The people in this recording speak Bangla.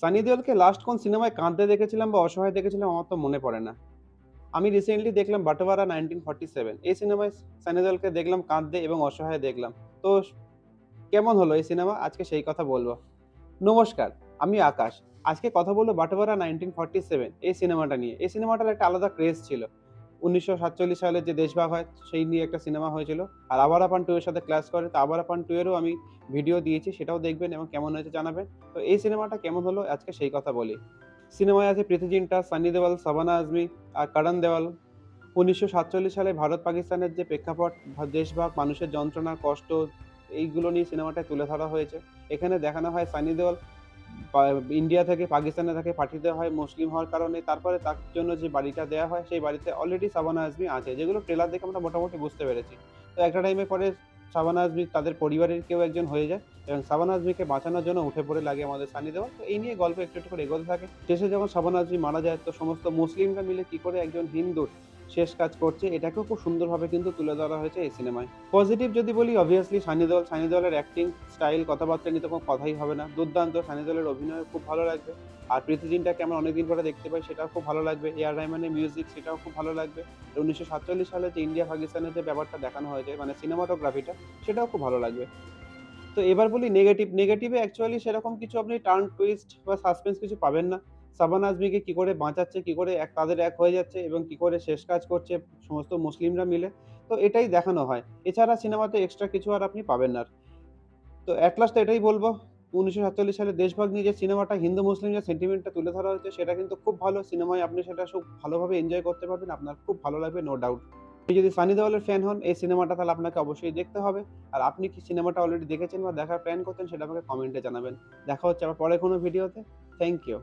সানি দেওলকে লাস্ট কোন সিনেমায় কাঁদতে দেখেছিলাম বা অসহায় দেখেছিলাম আমার তো মনে পড়ে না। আমি রিসেন্টলি দেখলাম 'বাটোয়ারা 1947' এই সিনেমায় সানি দেওলকে দেখলাম কাঁদতে এবং অসহায় দেখলাম। তো কেমন হলো এই সিনেমা? আজকে সেই কথা বলব। নমস্কার, আমি আকাশ। আজকে কথা বলব 'বাটোয়ারা 1947' এই সিনেমাটা নিয়ে। এই সিনেমাটার একটা আলাদা ক্রেজ ছিল। ১৯৪৭ সালে যে দেশভাগ হয় সেই নিয়ে একটা সিনেমা হয়েছিল। আর 'আভারা পান 2' এর সাথে ক্লাশ করে। তো 'আভারা পান 2' এরও আমি ভিডিও দিয়েছি, সেটাও দেখবেন এবং কেমন হয়েছে জানাবেন। তো এই সিনেমাটা কেমন হলো আজকে সেই কথা বলি। সিনেমায় আছে প্রীতি জিন্টা, সান্নি দেওয়াল, শাবানা আজমি আর কারণ দেওয়াল। ১৯৪৭ সালে ভারত-পাকিস্তানের যে প্রেক্ষাপট, দেশভাগ, মানুষের যন্ত্রণা, কষ্ট এইগুলো নিয়ে সিনেমাটায় তুলে ধরা হয়েছে। এখানে দেখানো হয় সান্নি দেওয়াল পা ইন্ডিয়া থেকে পাকিস্তানে তাকে পাঠিয়ে দেওয়া হয় মুসলিম হওয়ার কারণে। তারপরে তার জন্য যে বাড়িটা দেয়া হয়, সেই বাড়িতে অলরেডি শাবানা আজমি আছে। যেগুলো ট্রেলার দেখে আমরা মোটামুটি বুঝতে পেরেছি। তো একটা টাইমে পরে শাবানা আজমি তাদের পরিবারের কেউ একজন হয়ে যায় এবং শাবানা আজমিকে বাঁচানোর জন্য উঠে পড়ে লাগে আমাদের সানি দেওয়াল। তো এই নিয়ে গল্প একটু, একটু করে এগোতে থাকে। শেষে যখন শাবানা আজমি মারা যায়, তো সমস্ত মুসলিমরা মিলে কি করে একজন হিন্দুর শেষ কাজ করছে, এটাকেও খুব সুন্দরভাবে কিন্তু তুলে ধরা হয়েছে এই সিনেমায়। পজিটিভ যদি বলি, অবভিয়াসলি সানি দেওলের অ্যাক্টিং স্টাইল, কথাবার্তা নিয়ে তো কোনো কথাই হবে না। দুর্দান্ত! সানি দেওলের অভিনয় খুব ভালো লাগবে। আর প্রীতি জিন্টাকে আমরা অনেকদিন পরে দেখতে পাই, সেটাও খুব ভালো লাগবে। এ আর রহমানের মিউজিক, সেটাও খুব ভালো লাগবে। ১৯৪৭ সালে যে ইন্ডিয়া পাকিস্তানের যে ব্যাপারটা দেখানো হয়েছে, মানে সিনেমাটোগ্রাফিটা, সেটাও খুব ভালো লাগবে। তো এবার বলি নেগেটিভ। নেগেটিভে অ্যাকচুয়ালি সেরকম কিছু আপনি টার্ন টুইস্ট বা সাসপেন্স কিছু পাবেন না। শাবানা আজমিকে কি করে বাঁচাচ্ছে, কি করে তাদের এক হয়ে যাচ্ছে এবং কি করে শেষ কাজ করছে সমস্ত মুসলিমরা মিলে। তো এটাই দেখানো হয়। এছাড়া সিনেমাতে এক্সট্রা কিছু আর আপনি পাবেন না। তো এট লাস্ট এটাই বলব, ১৯৪৭ সালে দেশভাগ নিয়ে যে সিনেমাটা হিন্দু-মুসলিম যে সেন্টিমেন্টটা তুলে ধরা হয়েছে, সেটা কিন্তু খুব ভালো। সিনেমায় আপনি সেটা খুব ভালোভাবে এনজয় করতে পারবেন। আপনার খুব ভালো লাগবে, নো ডাউট। আপনি যদি সানি দেওয়ালের ফ্যান হন, এই সিনেমাটা তাহলে আপনাকে অবশ্যই দেখতে হবে। আর আপনি কি সিনেমাটা অলরেডি দেখেছেন বা দেখার প্ল্যান করছেন, সেটা আমাকে কমেন্টে জানাবেন। দেখা হচ্ছে আবার পরের কোনো ভিডিওতে। Thank you.